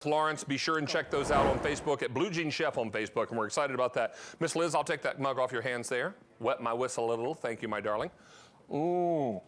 Florence, be sure and check those out on Facebook at Blue Jean Chef on Facebook, and we're excited about that. Miss Liz, I'll take that mug off your hands there. Wet my whistle a little. Thank you, my darling. Ooh.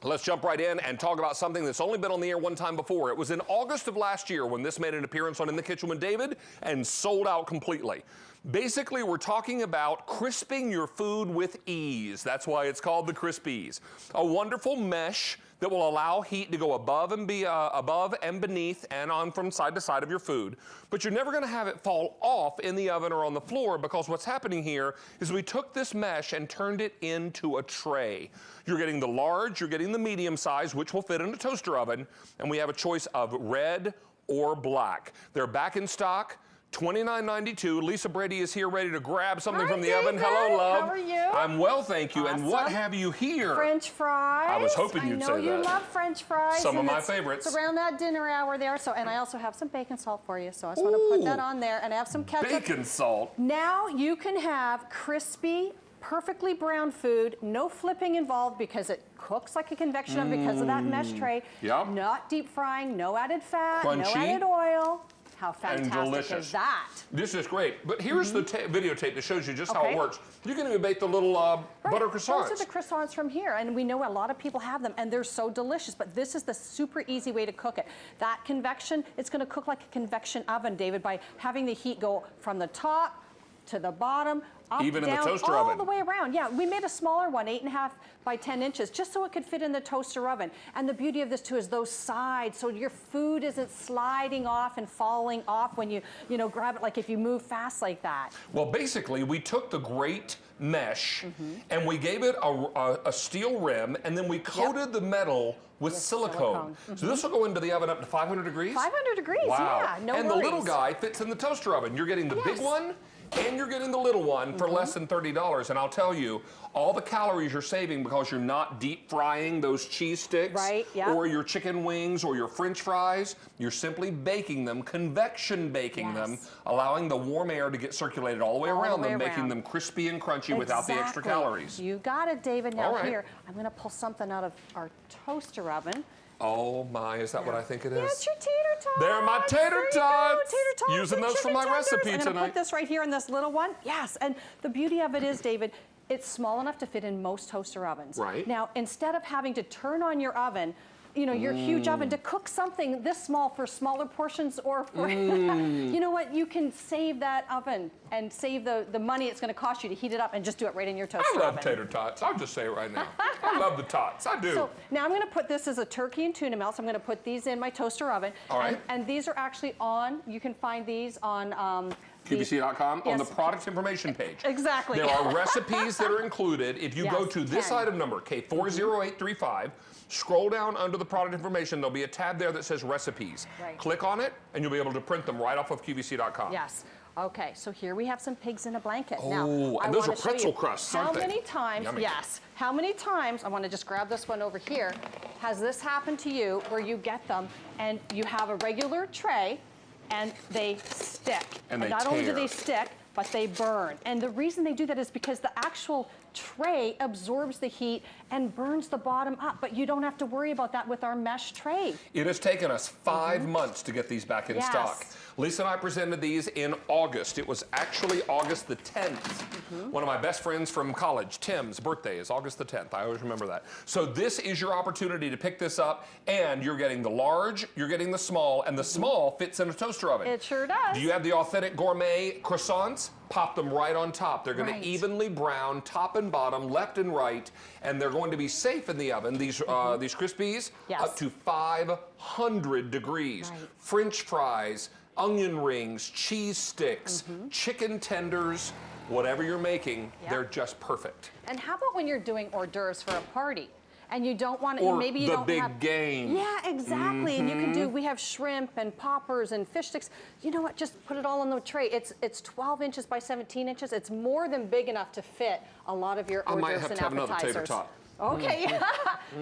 Let's jump right in and talk about something that's only been on the air one time before. It was in August of last year when this made an appearance on In the Kitchen with David and sold out completely. Basically, we're talking about crisping your food with ease. That's why it's called the Crispies. A wonderful mesh that will allow heat to go above and beneath and on from side to side of your food. But you're never gonna have it fall off in the oven or on the floor, because what's happening here is we took this mesh and turned it into a tray. You're getting the large, you're getting the medium size, which will fit in a toaster oven, and we have a choice of red or black. They're back in stock. $29.92. Lisa Brady is here ready to grab something from the oven. Hello, love. How are you? I'm well, thank you. Awesome. And what have you here? French fries. I was hoping you'd say that. I know you love French fries. Some of my favorites. It's around that dinner hour there. So, and I also have some bacon salt for you. So I just want to put that on there, and I have some ketchup. Bacon salt. Now you can have crispy, perfectly browned food, no flipping involved because it cooks like a convection oven because of that mesh tray. Yep. Not deep frying, no added fat, Crunchy. no added oil. How fantastic and delicious. is that? This is great. But here's the videotape that shows you just how it works. You can even bake the little butter croissants. Those are the croissants from here, and we know a lot of people have them, and they're so delicious, but this is the super easy way to cook it. That convection, it's gonna cook like a convection oven, David, by having the heat go from the top to the bottom, up, even down, in the toaster all oven. the way around. Yeah, we made a smaller one, 8.5 by 10 inches, just so it could fit in the toaster oven. And the beauty of this too is those sides, so your food isn't sliding off and falling off when you grab it, like if you move fast like that. Well, basically, we took the great mesh and we gave it a steel rim, and then we coated the metal with silicone. So this will go into the oven up to 500 degrees? 500 degrees, wow. yeah, no And worries. the little guy fits in the toaster oven. You're getting the big one, and you're getting the little one for less than $30. And I'll tell you, all the calories you're saving because you're not deep frying those cheese sticks or your chicken wings or your French fries. You're simply baking them, convection baking them, allowing the warm air to get circulated all the way around them, making them crispy and crunchy without the extra calories. You got it, David. Now here, I'm gonna pull something out of our toaster oven. Oh my, is that what I think it is? Yeah, it's your tater tots. They're my tater tots. Tater tots. Using those for my recipe tonight. I'm gonna put this right here in this little one. Yes, and the beauty of it is, David, it's small enough to fit in most toaster ovens. Right. Now, instead of having to turn on your oven, your huge oven to cook something this small for smaller portions, or for, you know what, you can save that oven and save the money it's gonna cost you to heat it up and just do it right in your toaster oven. I love tater tots, I'll just say it right now. I love the tots, I do. So now I'm gonna put this as a turkey and tuna melt, so I'm gonna put these in my toaster oven. All right. And these are actually you can find these on QVC.com on the product information page. Exactly. There are recipes that are included. If you go to this item number, K40835, scroll down under the product information, there'll be a tab there that says recipes. Right. Click on it, and you'll be able to print them right off of QVC.com. Yes. Okay, so here we have some pigs in a blanket. Oh, now, and those are pretzel crusts, aren't they? How many times, how many times, I want to just grab this one over here, has this happened to you where you get them and you have a regular tray and they stick? And not only do they stick, but they burn. And the reason they do that is because the actual tray absorbs the heat and burns the bottom up, but you don't have to worry about that with our mesh tray. It has taken us 5 months to get these back in stock. Lisa and I presented these in August. It was actually August the 10th. One of my best friends from college, Tim's birthday is August the 10th. I always remember that. So this is your opportunity to pick this up, and you're getting the large, you're getting the small, and the small fits in a toaster oven. It sure does. Do you have the authentic gourmet croissants? Pop them right on top. They're going to evenly brown, top and bottom, left and right, and they're going to be safe in the oven. These Crispies, up to 500 degrees. French fries, onion rings, cheese sticks, chicken tenders, whatever you're making, they're just perfect. And how about when you're doing hors d'oeuvres for a party? And you don't want to, maybe you don't have... Or the big game. Yeah, exactly. And you can do, we have shrimp and poppers and fish sticks. You know what, just put it all on the tray. It's 12 inches by 17 inches. It's more than big enough to fit a lot of your hors d'oeuvres and appetizers. I might have to have another tater tot. Okay.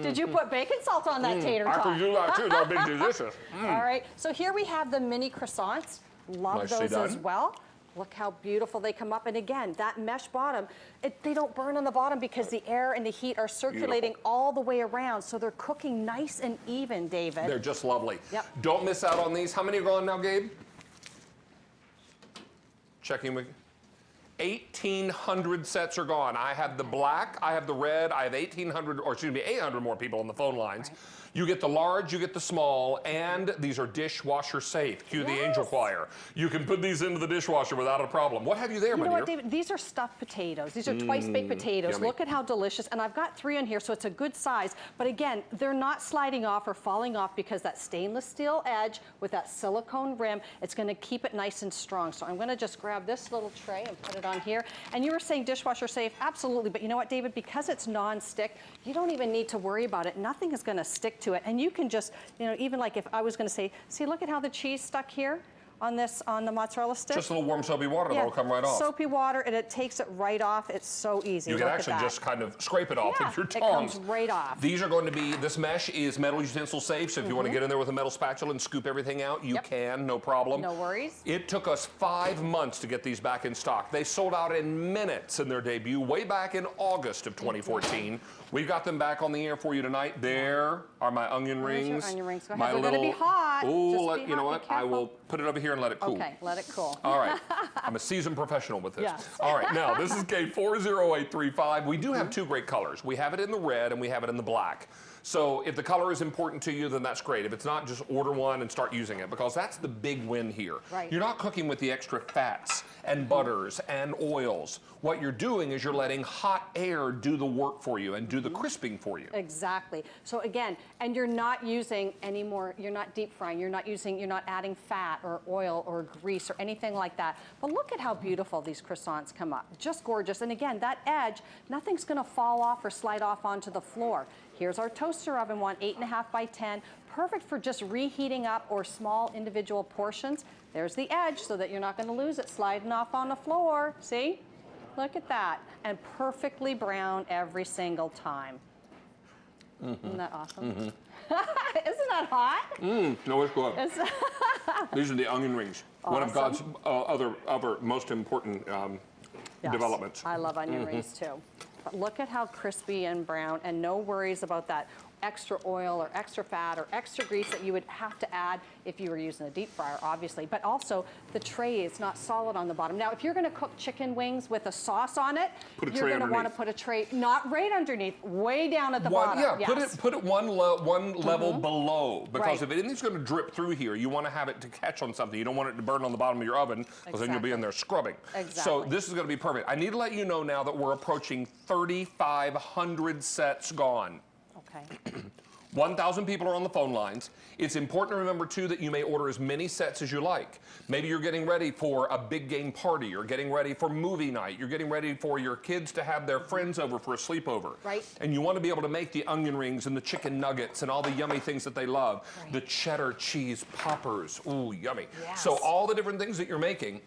Did you put bacon salt on that tater tot? I can do that too, that'll be delicious. All right, so here we have the mini croissants. Love those as well. Look how beautiful they come up. And again, that mesh bottom, they don't burn on the bottom because the air and the heat are circulating all the way around. So they're cooking nice and even, David. They're just lovely. Yep. Don't miss out on these. How many are gone now, Gabe? Checking with 1,800 sets are gone. I have the black, I have the red, I have 1,800, or excuse me, 800 more people on the phone lines. Right. You get the large, you get the small, and these are dishwasher safe. Cue the angel choir. You can put these into the dishwasher without a problem. What have you there, my dear? You know what, David? These are stuffed potatoes. These are twice-baked potatoes. Yummy. Look at how delicious. And I've got 3 in here, so it's a good size. But again, they're not sliding off or falling off because that stainless steel edge with that silicone rim, it's going to keep it nice and strong. So I'm going to just grab this little tray and put it on here. And you were saying dishwasher safe. Absolutely. But you know what, David? Because it's non-stick, you don't even need to worry about it. Nothing is going to stick to it. And you can just, you know, even like if I was going to say, see, look at how the cheese stuck here on the mozzarella stick. Just a little warm soapy water, that'll come right off. Soapy water, and it takes it right off. It's so easy. You can actually just kind of scrape it off with your tongs. It comes right off. These are going to be, this mesh is metal utensil safe, so if you want to get in there with a metal spatula and scoop everything out, you can, no problem. No worries. It took us 5 months to get these back in stock. They sold out in minutes in their debut way back in August of 2014. We've got them back on the air for you tonight. There are my onion rings. Your onion rings. Go ahead. My They're little, going to be hot. Oh, you know what? I will put it over here and let it cool. Okay, let it cool. All right. I'm a seasoned professional with this. Yes. All right, now this is K40835. We do have 2 great colors. We have it in the red and we have it in the black. So if the color is important to you, then that's great. If it's not, just order one and start using it, because that's the big win here. Right. You're not cooking with the extra fats and butters and oils. What you're doing is you're letting hot air do the work for you and do the crisping for you. Exactly. So again, and you're not using any more, you're not deep frying, you're not adding fat or oil or grease or anything like that. But look at how beautiful these croissants come up. Just gorgeous. And again, that edge, nothing's going to fall off or slide off onto the floor. Here's our toaster oven one, 8.5 by 10. Perfect for just reheating up or small individual portions. There's the edge so that you're not going to lose it sliding off on the floor. See? Look at that. And perfectly brown every single time. Isn't that awesome? Isn't that hot? No, it's good. These are the onion rings. Awesome. One of God's other most important developments. I love onion rings too. But look at how crispy and brown, and no worries about that extra oil or extra fat or extra grease that you would have to add if you were using a deep fryer, obviously. But also, the tray is not solid on the bottom. Now, if you're going to cook chicken wings with a sauce on it, you're going to want to put a tray, not right underneath, way down at the bottom. Yeah, put it one level below, because if anything's going to drip through here, you want to have it to catch on something. You don't want it to burn on the bottom of your oven, because then you'll be in there scrubbing. Exactly. So this is going to be perfect. I need to let you know now that we're approaching 3,500 sets gone. Okay. 1,000 people are on the phone lines. It's important to remember, too, that you may order as many sets as you like. Maybe you're getting ready for a big game party. You're getting ready for movie night. You're getting ready for your kids to have their friends over for a sleepover. Right. And you want to be able to make the onion rings and the chicken nuggets and all the yummy things that they love. Right. The cheddar cheese poppers. Ooh, yummy. Yes. So all the different things that you're making,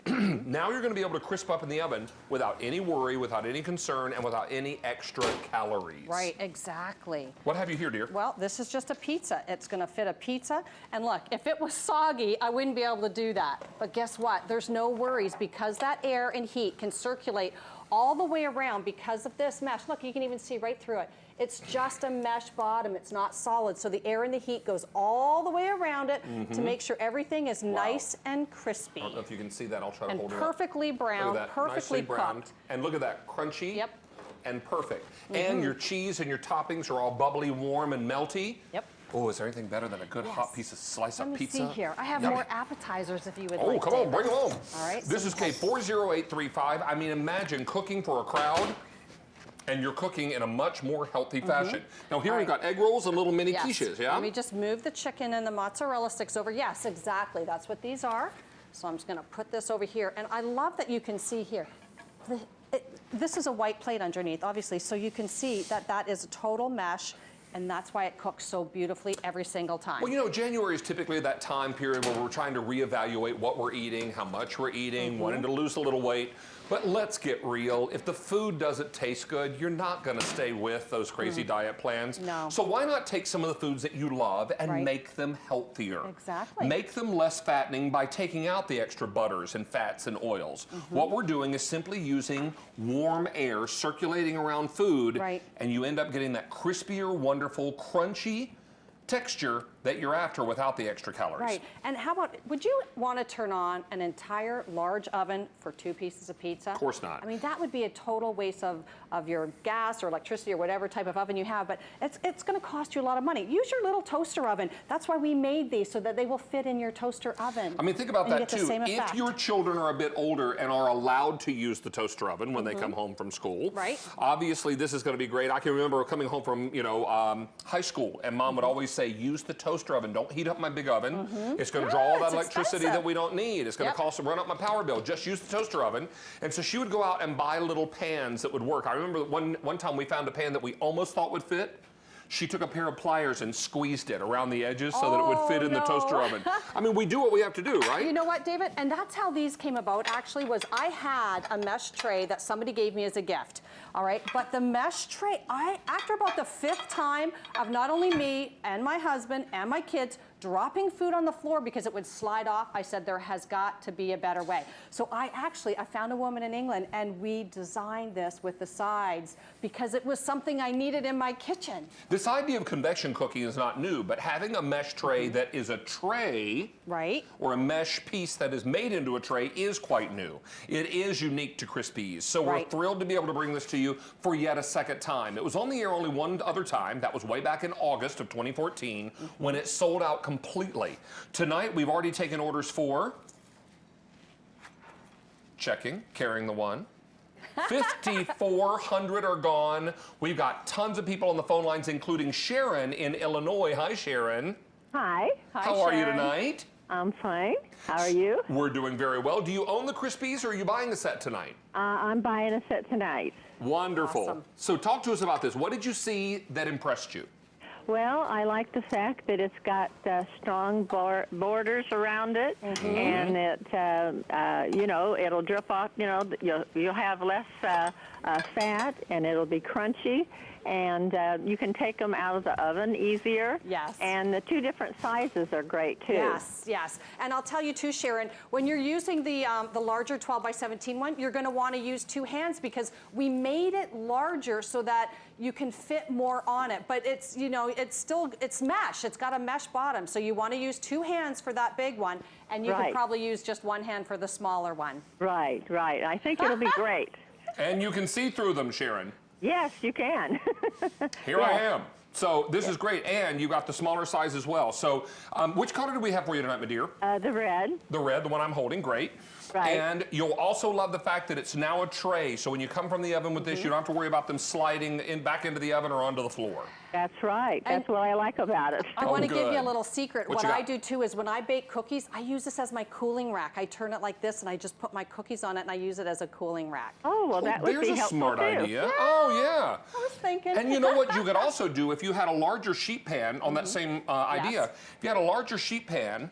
now you're going to be able to crisp up in the oven without any worry, without any concern, and without any extra calories. Right, exactly. What have you here, dear? Well, this is just a pizza. It's going to fit a pizza. And look, if it was soggy, I wouldn't be able to do that. But guess what? There's no worries, because that air and heat can circulate all the way around because of this mesh. Look, you can even see right through it. It's just a mesh bottom. It's not solid. So the air and the heat goes all the way around it to make sure everything is nice and crispy. I don't know if you can see that. I'll try to and hold it up. perfectly brown, Look at that. perfectly Nicely browned. cooked. And look at that, crunchy. Yep. And perfect. And your cheese and your toppings are all bubbly, warm, and melty. Yep. Oh, is there anything better than a good hot piece of slice Let up me pizza? see here. I have more appetizers if you would like. Oh, come on, bring them on. All right. This so is K40835. I mean, imagine cooking for a crowd, and you're cooking in a much more healthy fashion. Now here we've got egg rolls and little mini quiches, yeah? Let me just move the chicken and the mozzarella sticks over. Yes, exactly. That's what these are. So I'm just going to put this over here. And I love that you can see here. This is a white plate underneath, obviously, so you can see that that is a total mesh. and that's why it cooks so beautifully every single time. Well, you know, January is typically that time period where we're trying to reevaluate what we're eating, how much we're eating, wanting to lose a little weight. But let's get real. If the food doesn't taste good, you're not going to stay with those crazy diet plans. No. So why not take some of the foods that you love and make them healthier? Exactly. Make them less fattening by taking out the extra butters and fats and oils. What we're doing is simply using warm air circulating around food, and you end up getting that crispier, wonderful, crunchy texture that you're after without the extra calories. Right. And how about, would you want to turn on an entire large oven for 2 pieces of pizza? Of course not. I mean, that would be a total waste of your gas or electricity or whatever type of oven you have, but it's going to cost you a lot of money. Use your little toaster oven. That's why we made these, so that they will fit in your toaster oven. I mean, think about that too. If your children are a bit older and are allowed to use the toaster oven when they come home from school, obviously this is going to be great. I can remember coming home from, high school, and Mom would always say, use the toaster oven. Don't heat up my big oven. It's going to draw all that electricity that we don't need. It's going to run up my power bill. Just use the toaster oven. And so she would go out and buy little pans that would work. I remember one time we found a pan that we almost thought would fit. She took a pair of pliers and squeezed it around the edges so that it would fit in the toaster oven. I mean, we do what we have to do, right? You know what, David? And that's how these came about, actually, was I had a mesh tray that somebody gave me as a gift, all right? But the mesh tray, after about the 5th time of not only me and my husband and my kids dropping food on the floor because it would slide off, I said there has got to be a better way. So I found a woman in England, and we designed this with the sides because it was something I needed in my kitchen. This idea of convection cooking is not new, but having a mesh tray that is a tray, or a mesh piece that is made into a tray, is quite new. It is unique to Crispy's. So we're thrilled to be able to bring this to you for yet a second time. It was on the air only one other time. That was way back in August of 2014 when it sold out completely. Tonight, we've already taken orders for carrying the one. 5,400 are gone. We've got tons of people on the phone lines, including Sharon in Illinois. Hi, Sharon. Hi. How are you tonight? I'm fine. How are you? We're doing very well. Do you own the Crispies, or are you buying a set tonight? I'm buying a set tonight. Wonderful. Awesome. So talk to us about this. What did you see that impressed you? Well, I like the fact that it's got strong borders around it, and it, it'll drip off. You'll have less fat, and it'll be crunchy, and you can take them out of the oven easier. Yes. And the 2 different sizes are great too. Yes, yes. And I'll tell you too, Sharon, when you're using the larger 12 by 17 one, you're going to want to use 2 hands because we made it larger so that you can fit more on it. But it's, it's mesh. It's got a mesh bottom. So you want to use 2 hands for that big one, and you could probably use just 1 hand for the smaller one. Right. I think it'll be great. And you can see through them, Sharon. Yes, you can. Here I am. So this is great, and you got the smaller size as well. So which color do we have for you tonight, my dear? The red. The red, the one I'm holding, great. Right. And you'll also love the fact that it's now a tray, so when you come from the oven with this, you don't have to worry about them sliding back into the oven or onto the floor. That's right. That's what I like about it. I want to give you a little secret. What I do too is when I bake cookies, I use this as my cooling rack. I turn it like this, and I just put my cookies on it, and I use it as a cooling rack. Oh, well, that would be helpful, There's a smart too. idea. Yeah. Oh, yeah. I was thinking. And you know what you could also do if you had a larger sheet pan on that same idea? If you had a larger sheet pan,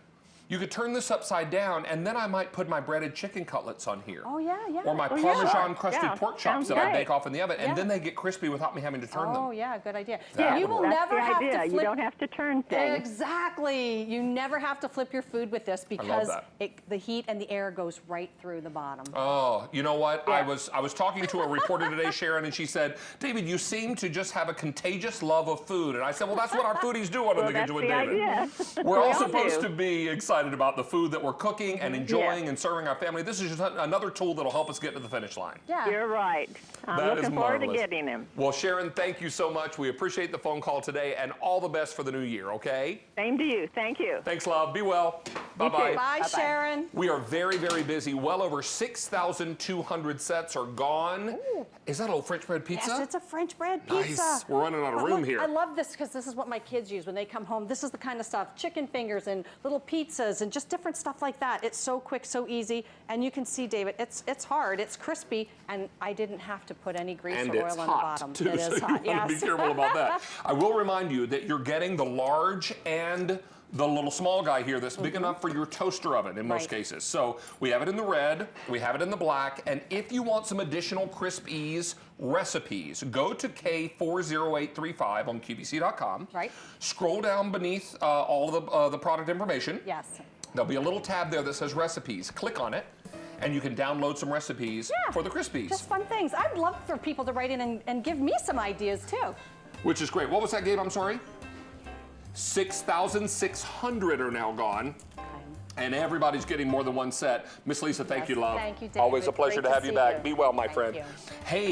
you could turn this upside down, and then I might put my breaded chicken cutlets on here. Oh, yeah. Or my Parmesan-crusted pork chops that I bake off in the oven, and then they get crispy without me having to turn them. Oh, yeah, good idea. That you would will work. never That's have the to idea. flip. You don't have to turn things. Exactly. You never have to flip your food with this because that. the heat and the air goes right through the bottom. Oh, you know what? I was talking to a reporter today, Sharon, and she said, David, you seem to just have a contagious love of food. And I said, well, that's what our foodies do on The Kitchen with David. Idea. We're all We all supposed do. to be excited about the food that we're cooking and enjoying and serving our family. This is just another tool that'll help us get to the finish line. Yeah. You're right. I'm That is looking forward to marvelous. getting them. Well, Sharon, thank you so much. We appreciate the phone call today, and all the best for the new year, okay? Same to you. Thank you. Thanks, love. Be well. Bye-bye. too. Bye, Bye-bye. Sharon. We are very, very busy. Well over 6,200 sets are gone. Ooh. Is that a little French bread pizza? Yes, it's a French bread pizza. Nice. We're running out of room Look, here. I love this because this is what my kids use when they come home. This is the kind of stuff, chicken fingers and little pizzas pizzas and just different stuff like that. It's so quick, so easy, and you can see, David, it's hard, it's crispy, and I didn't have to put any grease And or it's oil on hot, the bottom. too, It so is hot, you want to yes. be careful about that. I will remind you that you're getting the large and the little small guy here that's big enough for your toaster oven in most Right. cases. So we have it in the red, we have it in the black, and if you want some additional Crisp Ease recipes, go to K40835 on QVC.com. Right. Scroll down beneath all the product information. Yes. There'll be a little tab there that says recipes. Click on it, and you can download some recipes for the Crispies. Just fun things. I'd love for people to write in and give me some ideas too. Which is great. What was that, Gabe? I'm sorry? 6,600 are now gone. And everybody's getting more than one set. Miss Lisa, thank you, love. Thank you, David. Always a pleasure Great to have see you back. Be well, my Thank friend. you. Hey.